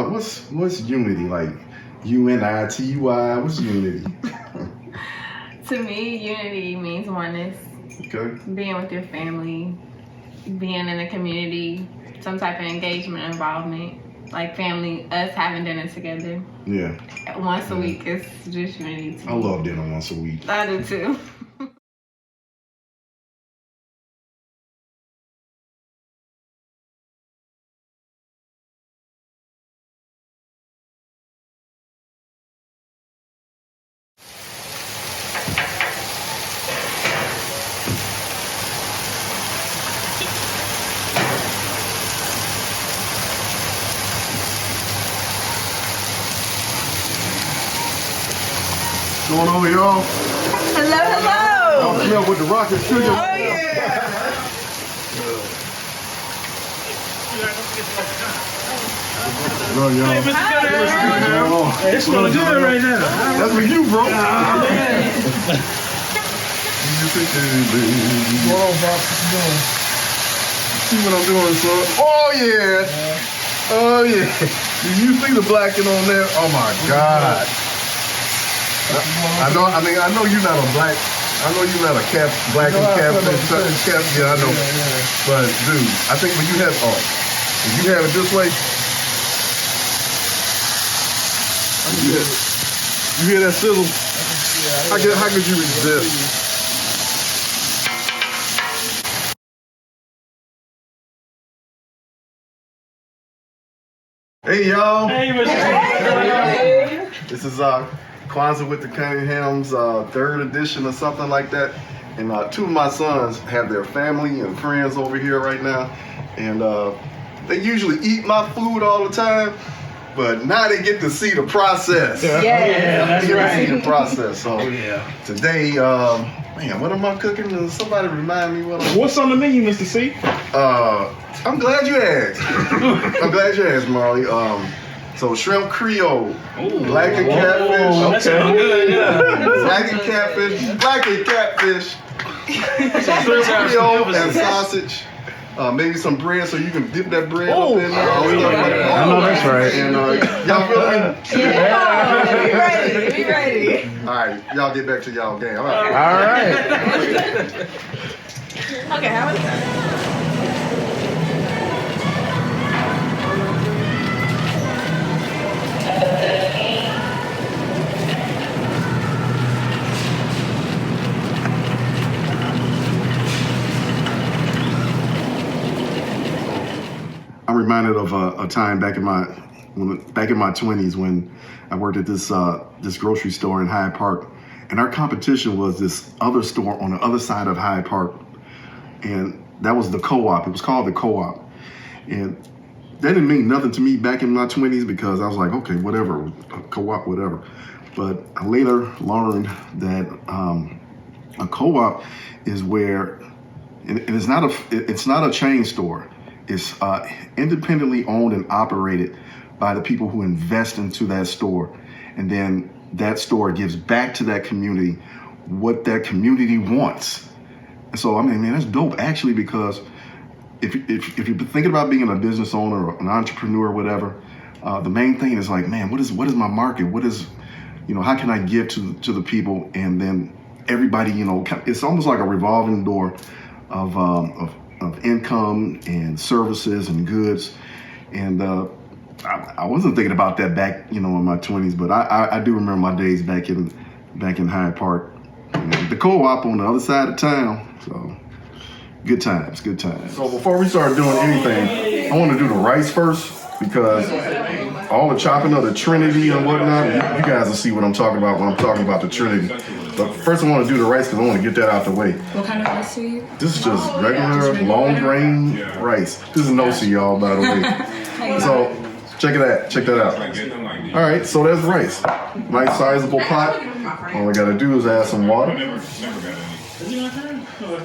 what's unity? Like UNITY? What's unity? To me, unity means oneness. Okay. Being with your family, being in a community, some type of engagement, involvement. Like family, us having dinner together. Yeah. Once a week is just unity to me. I love dinner once a week. I do too. Going over, y'all. Hello, hello. I'm up with the rocket sugar. Oh yeah. Hello, y'all. Hey, Mr. Cunninghams. Hey, it's looking good right now. That's for you, bro. Oh, man. What's going on, Bob? What you doing? See what I'm doing, son? Oh yeah. Oh yeah. Did you see the blacking on there? Oh my God. I know you're not a black. I know you're not a black and catfish. Yeah, I know. But dude, I think when you have if you have it this way, you hear that sizzle? How could you resist? Hey y'all. Hey, Mr. This is Kwanzaa with the Cunninghams, third edition or something like that. And two of my sons have their family and friends over here right now. And they usually eat my food all the time, but now they get to see the process. Yeah, that's they get right. to see the process. So Yeah. today, man, what am I cooking? Somebody remind me what I'm What's on the menu, Mr. C? I'm glad you asked. I'm glad you asked, Marley. So shrimp Creole, black and catfish. Okay. Good, yeah. Black and catfish. Shrimp Creole and sausage. Maybe some bread so you can dip that bread up in there. I know that's right. And y'all feel me? Yeah. Be ready. All right, y'all get back to y'all game. All right. All right. Okay, how was that? I'm reminded of a time back in my 20s when I worked at this grocery store in Hyde Park, and our competition was this other store on the other side of Hyde Park, and that was the Co-op. It was called the Co-op, and that didn't mean nothing to me back in my 20s because I was like, okay, whatever, Co-op, whatever. But I later learned that a Co-op is where it's not a chain store. It's independently owned and operated by the people who invest into that store. And then that store gives back to that community what that community wants. And so, I mean, man, that's dope actually, because if you're thinking about being a business owner or an entrepreneur or whatever, the main thing is like, man, what is my market? What is, how can I give to the people? And then everybody, it's almost like a revolving door of income and services and goods. And I wasn't thinking about that back, in my 20s, but I do remember my days back in Hyde Park. The Co-op on the other side of town. So good times. So before we start doing anything, I want to do the rice first, because all the chopping of the trinity and whatnot, you guys will see what I'm talking about when I'm talking about the trinity. But first I want to do the rice because I want to get that out the way. What kind of rice do you use? This is just regular long grain rice. This is no-see, y'all, by the way. So check that out. All right, so that's rice. Nice sizable pot. All we gotta do is add some water.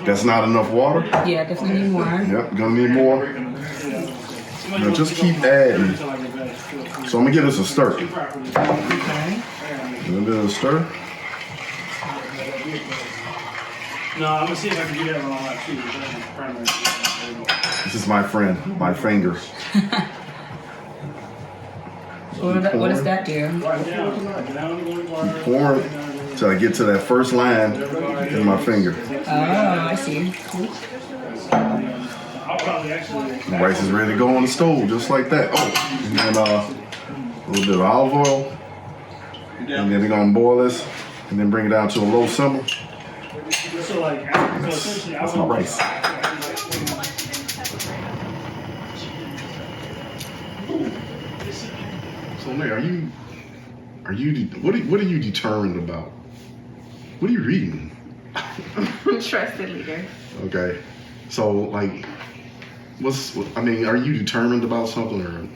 That's not enough water. Yeah, definitely need more. Yep, gonna need more. Now just keep adding. So I'm gonna give this a stir. Okay. A little bit of a stir. No, I'm gonna see if I can do that one on that too. This is my friend, my finger. What does that do? Pour till I get to that first line in my finger. Oh, I see. The rice is ready to go on the stove, just like that. Oh, and then a little bit of olive oil. And then we're gonna boil this and then bring it down to a low simmer. That's my rice. So Nate, what are you determined about? What are you reading? Trusted leader. Okay. So like are you determined about something or?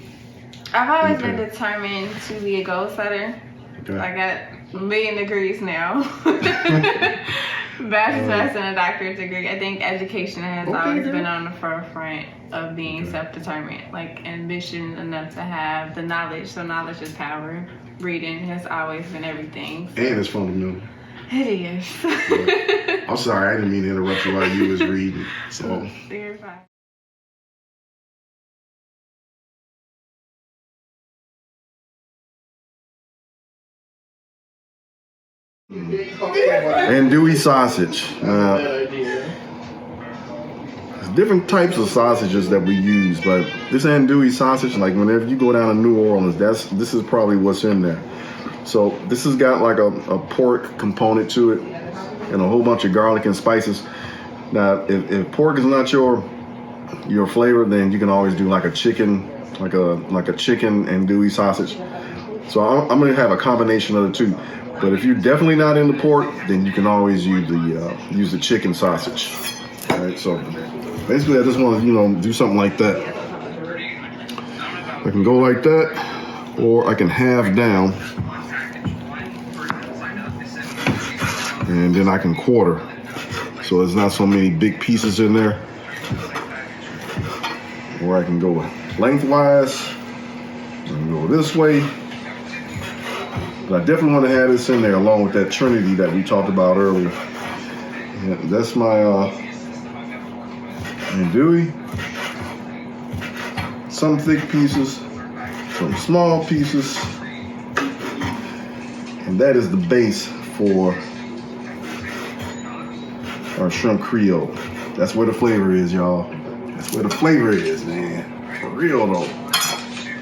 I've always been determined to be a goal setter. Okay. I got 1 million degrees now. Bachelor's and a doctorate degree. I think education has always been on the forefront of being self-determined. Like ambition enough to have the knowledge. So knowledge is power. Reading has always been everything. So. And it's fundamental. It is. Yeah. I'm sorry, I didn't mean to interrupt you while you was reading. So. You're fine. Andouille sausage. There's different types of sausages that we use, but this andouille sausage, like whenever you go down to New Orleans, this is probably what's in there. So this has got like a pork component to it and a whole bunch of garlic and spices. Now, if pork is not your flavor, then you can always do like a chicken, like a chicken andouille sausage. So I'm gonna have a combination of the two. But if you're definitely not into pork, then you can always use the chicken sausage. All right, so basically I just want to, do something like that. I can go like that, or I can halve down, and then I can quarter. So there's not so many big pieces in there. Or I can go lengthwise, I can go this way. But I definitely want to have this in there along with that trinity that we talked about earlier. And that's my andouille. Some thick pieces, some small pieces. And that is the base for our shrimp Creole. That's where the flavor is, y'all. That's where the flavor is, man. For real, though.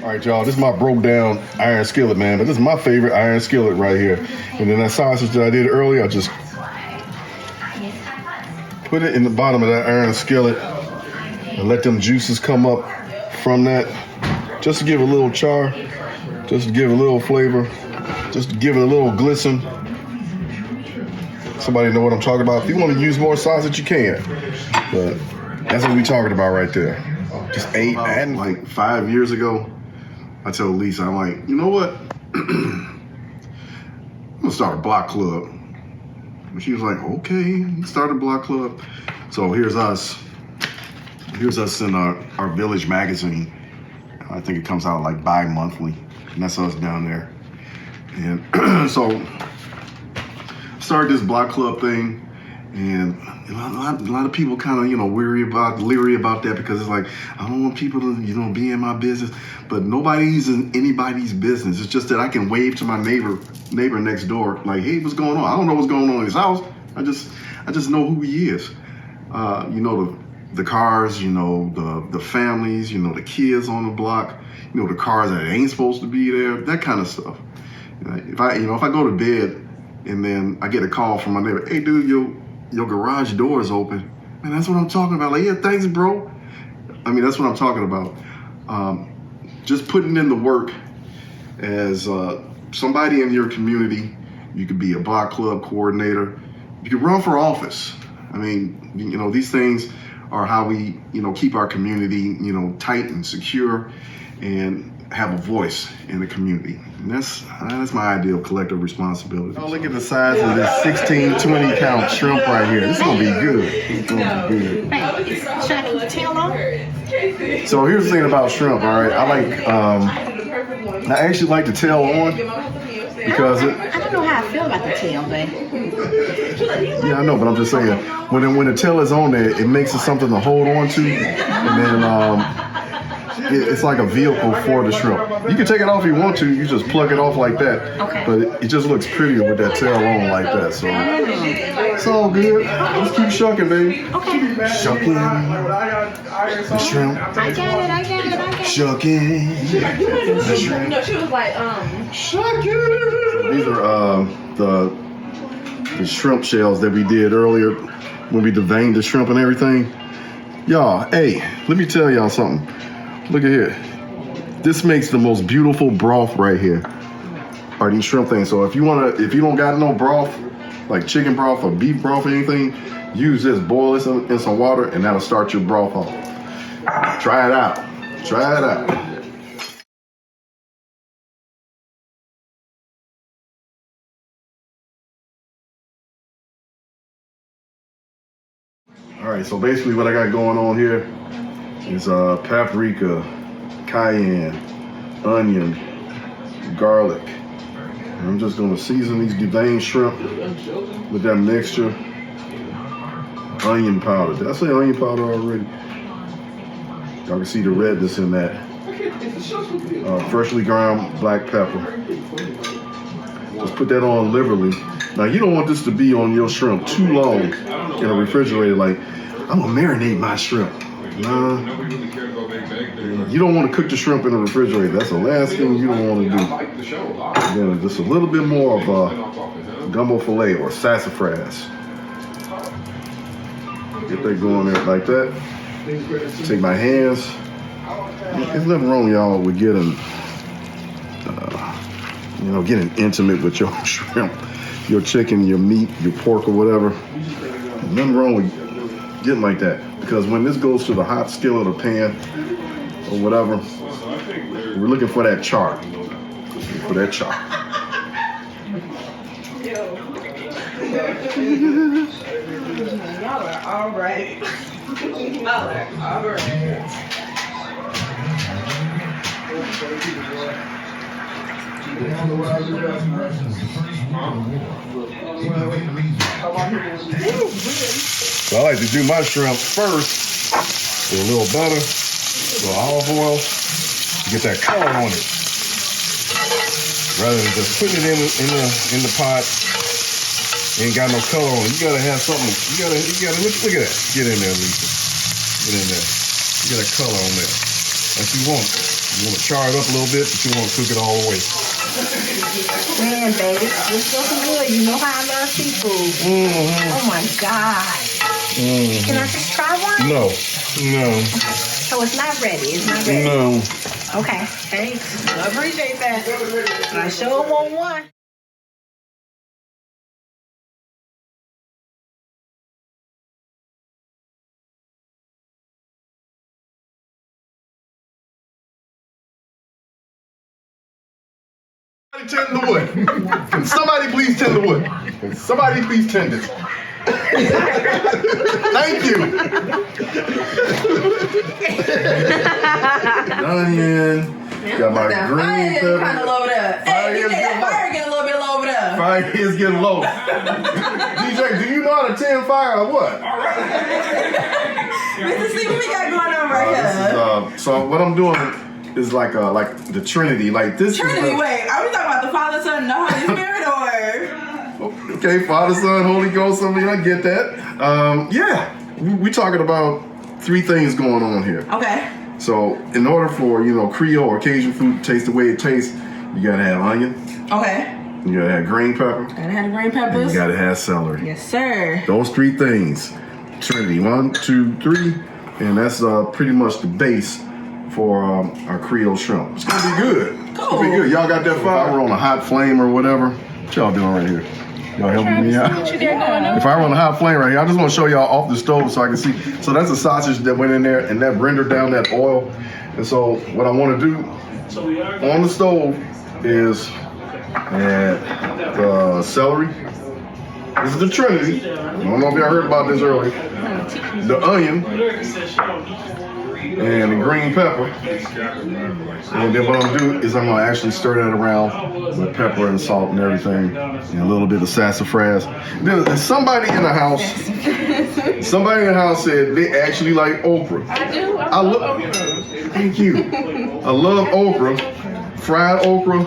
All right, y'all, this is my broke down iron skillet, man, but this is my favorite iron skillet right here. And then that sausage that I did earlier, I just put it in the bottom of that iron skillet and let them juices come up from that, just to give it a little char, just to give it a little flavor, just to give it a little glisten. Somebody know what I'm talking about? If you want to use more sausage, you can, but that's what we talking about right there. Just adding like 5 years ago. I told Lisa, I'm like, you know what? I'm gonna start a block club. And she was like, okay, start a block club. So here's us. Here's us in our village magazine. I think it comes out like bi-monthly. And that's us down there. And so started this block club thing. And a lot of people kind of, leery about that because it's like, I don't want people to, be in my business. But nobody's in anybody's business. It's just that I can wave to my neighbor next door, like, hey, what's going on? I don't know what's going on in his house. I just know who he is. The cars, the families, the kids on the block, the cars that ain't supposed to be there, that kind of stuff. If I go to bed and then I get a call from my neighbor, hey, dude, your garage door is open. Man, that's what I'm talking about. Like, yeah, thanks, bro. I mean, that's what I'm talking about. Just putting in the work as somebody in your community. You could be a block club coordinator. You could run for office. I mean, these things are how we, keep our community, tight and secure and have a voice in the community. And that's my idea of collective responsibility. Oh, look at the size of this 16, 20 count shrimp right here. This is gonna be good. It's gonna be good. Should I keep the tail on? So here's the thing about shrimp, all right? I actually like the tail on because I don't know how I feel about the tail, but yeah, I know, but I'm just saying when the tail is on there, it makes it something to hold on to, and then it's like a vehicle for the shrimp. You can take it off if you want to. You just plug it off like that. Okay. But it just looks prettier with that tail on like that. So it's all good. Let's keep shucking, baby. Okay. Shucking the shrimp. I get it. Shucking the shrimp. No, she was like, Shucking. These are the shrimp shells that we did earlier when we deveined the shrimp and everything. Y'all, hey, let me tell y'all something. Look at here. This makes the most beautiful broth right here. Are these shrimp things? So if you don't got no broth, like chicken broth or beef broth or anything, use this. Boil this in some water, and that'll start your broth off. Try it out. Try it out. All right, so basically what I got going on here is paprika, cayenne, onion, garlic. And I'm just gonna season these deveined shrimp with that mixture. Onion powder. Did I say onion powder already? Y'all can see the redness in that. Freshly ground black pepper. Just put that on liberally. Now you don't want this to be on your shrimp too long in a refrigerator. Like, I'm gonna marinate my shrimp. Nah. You don't want to cook the shrimp in the refrigerator. That's the last thing you don't want to do. Then just a little bit more of gumbo filet or sassafras. Get that going there like that. Take my hands. There's nothing wrong, y'all, with getting intimate with your shrimp, your chicken, your meat, your pork, or whatever. Nothing wrong with getting like that, because when this goes to the hot skillet or pan or whatever, we're looking for that char. For that char. y'all are all right. Y'all are all right. So I like to do my shrimp first with a little butter, a little olive oil, to get that color on it. Rather than just putting it in the pot, ain't got no color on it. You gotta have something. You gotta look at that. Get in there, Lisa. Get in there. You got a color on there. Like you want. You want to char it up a little bit, but you want to cook it all the way. Man, baby, it's looking good. You know how I love seafood. Mm-hmm. Oh my God. Mm-hmm. Can I just try one? No. So it's not ready. It's not ready. No. Okay. Thanks. I appreciate that. But I sure want one. Tend the wood. Can somebody please tend the wood? Can somebody please tend it? Thank you. Onion. Got my green pepper. Kind of low there. Hey, DJ, that fire get a little bit low over there. Fire is getting low. DJ, do you know how to tend fire or what? Mr. C, what we got going on right here? So what I'm doing is like the Trinity, like this. Trinity, wait, are we talking about the Father, Son, and the Holy Spirit, or? Okay, Father, Son, Holy Ghost. I mean, I get that. Yeah, we talking about three things going on here. Okay. So in order for Creole or Cajun food to taste the way it tastes, you gotta have onion. Okay. You gotta have green pepper. Gotta have the green peppers. And you gotta have celery. Yes, sir. Those three things. Trinity, 1, 2, 3, and that's pretty much the base for our Creole shrimp. It's gonna be good. Cool. It's gonna be good. Y'all got that fire on a hot flame or whatever? What y'all doing right here? Y'all helping me out? If I run a hot flame right here, I just want to show y'all off the stove so I can see. So that's a sausage that went in there and that rendered down that oil. And so what I want to do on the stove is add the celery. This is the Trinity. I don't know if y'all heard about this earlier. The onion. and the green pepper. And then what I'm gonna do is I'm gonna actually stir that around with pepper and salt and everything, and a little bit of sassafras. Then somebody in the house said they actually like okra. I do. I love love okra. Thank you. I love okra, fried okra.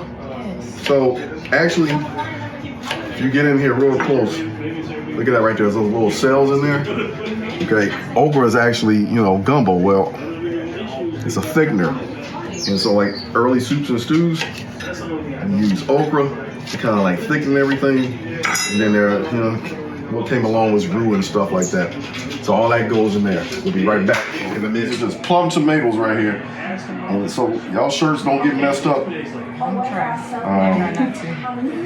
So actually, if you get in here real close, look at that right there. There's those little cells in there. Okay, okra is actually, gumbo. Well, it's a thickener. And so like early soups and stews, you use okra to kind of like thicken everything. And then there, what came along was roux and stuff like that. So all that goes in there. We'll be right back. And then this is just plum tomatoes right here. And so y'all shirts don't get messed up. You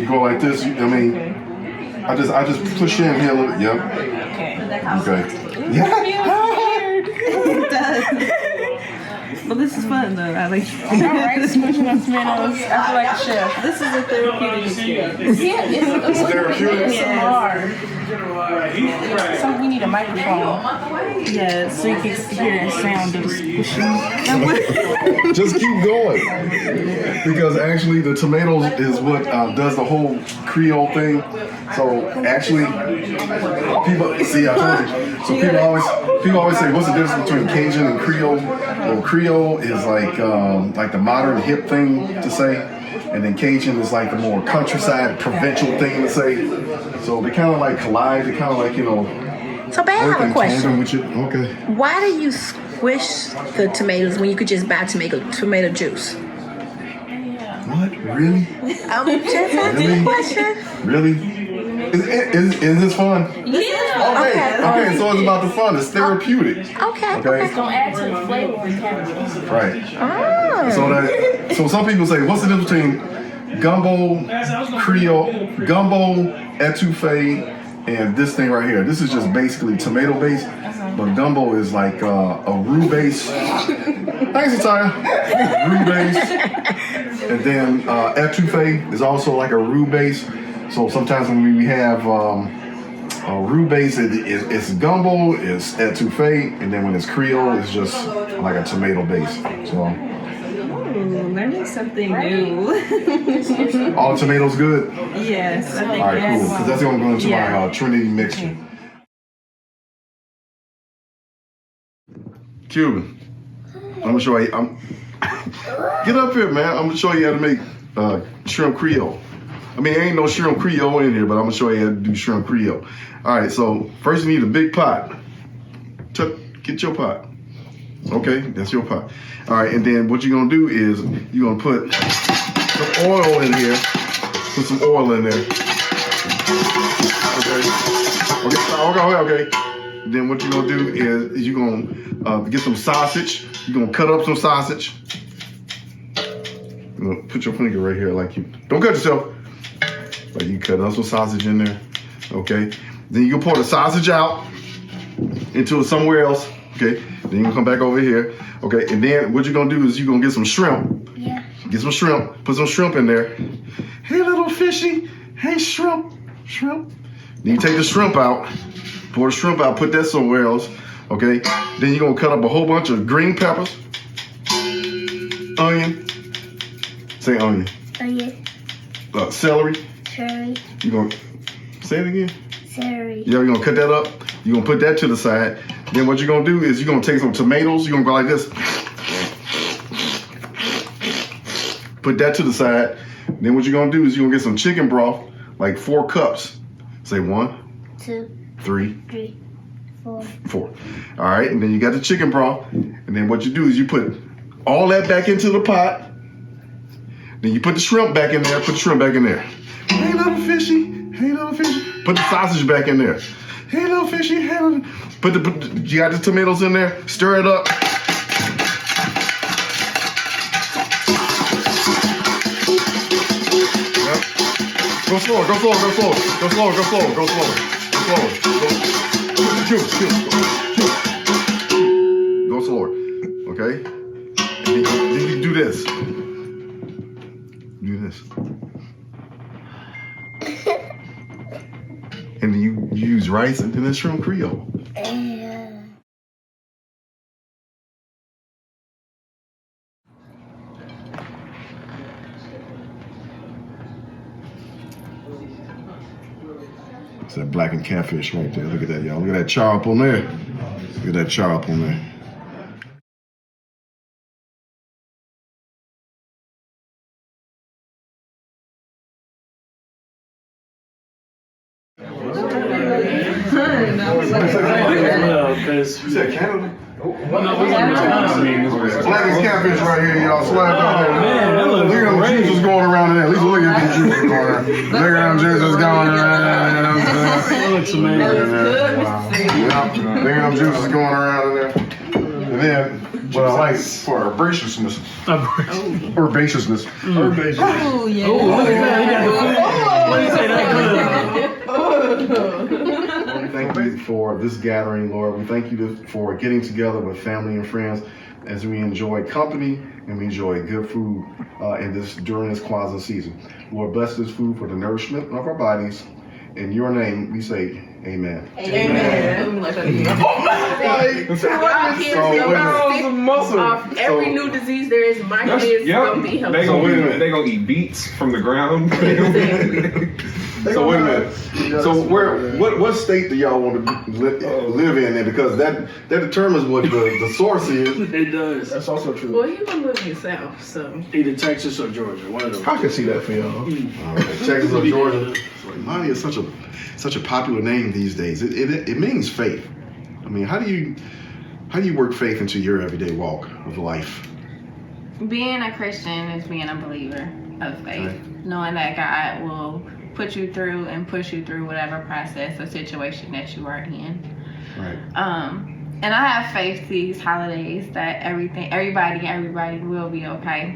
go like this. I just push in here a little. Yep. Okay. Yeah. It does. But this is fun though. I like Alright, smooching up tomatoes. I feel like a chef. this is a therapeutic experience. Yeah, it's therapeutic. It's hard. So we need a microphone. Yeah, so you can hear the sound of the squishing. Just keep going. Because actually the tomatoes is what does the whole Creole thing. So actually, people see. I told you. So people always say, "What's the difference between Cajun and Creole?" Well, Creole is like the modern hip thing to say, and then Cajun is like the more countryside provincial thing to say. So they kind of like collide. They kind of like So, babe, I have a question. With you. Okay. Why do you squish the tomatoes when you could just buy tomato juice? What? Really? I'm just asking a question. Really? Is this fun? Yeah. Okay. So it's about the fun. It's therapeutic. Okay. Okay. It's gonna add to the flavor and character. Right. Oh. So some people say, what's the difference between gumbo, Creole, gumbo, etouffee, and this thing right here? This is just basically tomato based, but gumbo is like a roux base. Thanks, Ataya. Roux base, and then etouffee is also like a roux base. So sometimes when we have a roux base, it's gumbo, it's etouffee, and then when it's Creole, it's just like a tomato base. So Learning something new. all tomatoes good? Yes, I think All right, cool. Because that's going to go into my trinity mixture. Cuban, I'm gonna show you. Get up here, man. I'm gonna show you how to make shrimp Creole. There ain't no shrimp Creole in here, but I'm gonna show you how to do shrimp Creole. All right, so first you need a big pot. Get your pot. Okay, that's your pot. All right, and then what you're gonna do is you're gonna put some oil in here. Put some oil in there. Okay. Then what you're gonna do is you're gonna get some sausage. You're gonna cut up some sausage. You're gonna put your finger right here, like you. Don't cut yourself. Like you cut up some sausage in there. Okay. Then you can pour the sausage out into somewhere else. Okay. Then you can come back over here. Okay. And then what you're gonna do is you're gonna get some shrimp. Yeah. Get some shrimp. Put some shrimp in there. Hey, little fishy. Hey, shrimp. Then you take the shrimp out. Pour the shrimp out. Put that somewhere else. Okay. Then you're gonna cut up a whole bunch of green peppers. Onion. Say onion. Onion. Celery. Cherry. You're gonna say it again. Celery. Yeah, you're gonna cut that up. You're gonna put that to the side. Then what you're gonna do is you're gonna take some tomatoes. You're gonna go like this. Put that to the side. Then what you're gonna do is you're gonna get some chicken broth, like 4 cups. Say 1, 2, 3, 3, 4. 4. All right, and then you got the chicken broth. And then what you do is you put all that back into the pot. Then you put the shrimp back in there. Put the shrimp back in there. Hey, little fishy. Hey, little fishy. Put the sausage back in there. Hey, little fishy. Hey, little. You got the tomatoes in there. Stir it up. Yep. Go slower. Go slower. Go slower. Go slower. Go slower. Go slower. Go slower. Go slower. Okay. And then you do this. Do this. And then you use rice and then it's shrimp Creole. that blackened catfish right there. Look at that, y'all. Look at that char up on there. Look at that char up on there. Because You said Canada? Blackest Blackest catfish right here, y'all. Slap down there. Man, that looks Look at them great. juices going around in there. At least look at them juices going around. Look at them juices going around. That looks amazing. Yeah. Look at them juices going around in there. And then, what I like for herbaceousness. Herbaceousness. Oh, yeah. Oh, look at that. He got the food. What do you say that Lord, we thank you for this gathering, Lord. We thank you for getting together with family and friends as we enjoy company and we enjoy good food during this Kwanzaa season. Lord, bless this food for the nourishment of our bodies. In your name, we say amen. Every new disease there is, my kids gonna be healthy. They gonna eat beets from the ground. So wait a minute. So what state do y'all want to live in? Then? Because that determines what the source is. It does. That's also true. Well, he gonna live in the South, so. Either Texas or Georgia. One of those. I can see that for y'all. Texas or Georgia. Imani is such a popular name these days. It means faith. I mean, how do you work faith into your everyday walk of life? Being a Christian is being a believer of faith, knowing that God will put you through and push you through whatever process or situation that you are in. Right. And I have faith these holidays that everybody will be okay.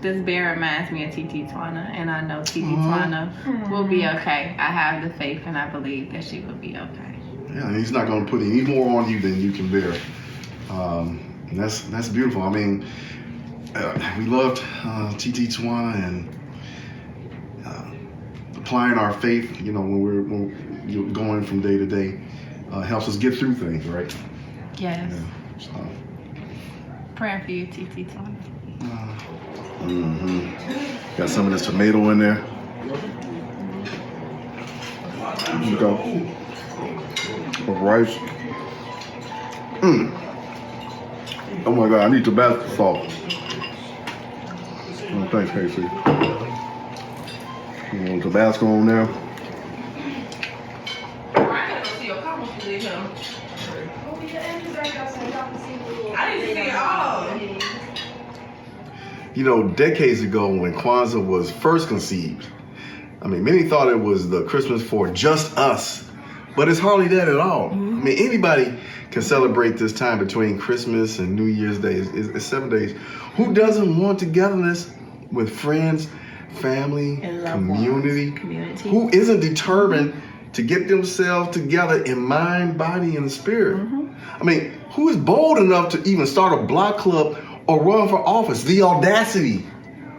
This bear reminds me of TT Twana, and I know TT Twana will be okay. I have the faith and I believe that she will be okay. Yeah, and he's not going to put any more on you than you can bear. And that's beautiful. I mean, we loved TT Twana and applying our faith, when you're going from day to day, helps us get through things, right? Yes. Yeah. So, Praying for you, TT Twana. Got some of this tomato in there. Here we go. With rice. Oh my God, I need Tabasco sauce. Oh, thanks, Casey. A little Tabasco on there. Decades ago when Kwanzaa was first conceived, many thought it was the Christmas for just us, but it's hardly that at all. Anybody can celebrate this time between Christmas and New Year's Day. It's 7 days. Who doesn't want togetherness with friends, family, community? Who isn't determined to get themselves together in mind, body, and spirit? Who is bold enough to even start a block club or run for office? The audacity.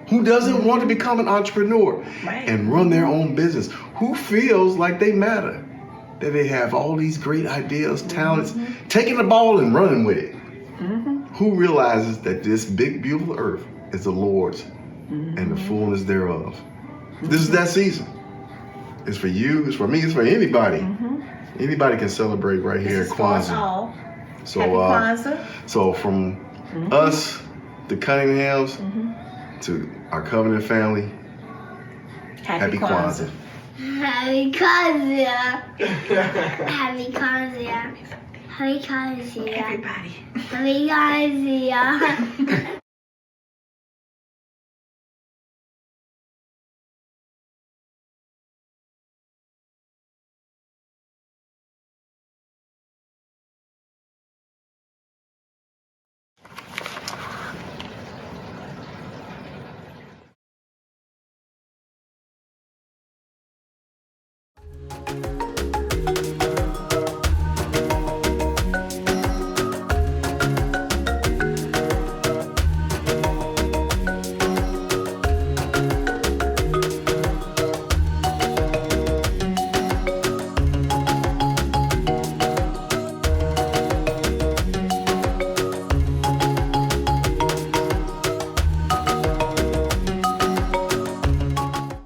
Who doesn't want to become an entrepreneur and run their own business? Who feels like they matter? That they have all these great ideas, talents, taking the ball and running with it. Who realizes that this big, beautiful earth is the Lord's and the fullness thereof? This is that season. It's for you, it's for me, it's for anybody. Anybody can celebrate right here at Kwanzaa. So, Happy Kwanzaa. So from us, the Cunninghams, to our covenant family, Happy Kwanzaa. Happy Kwanzaa. Happy Kwanzaa. Happy Kwanzaa. Everybody. Happy Kwanzaa.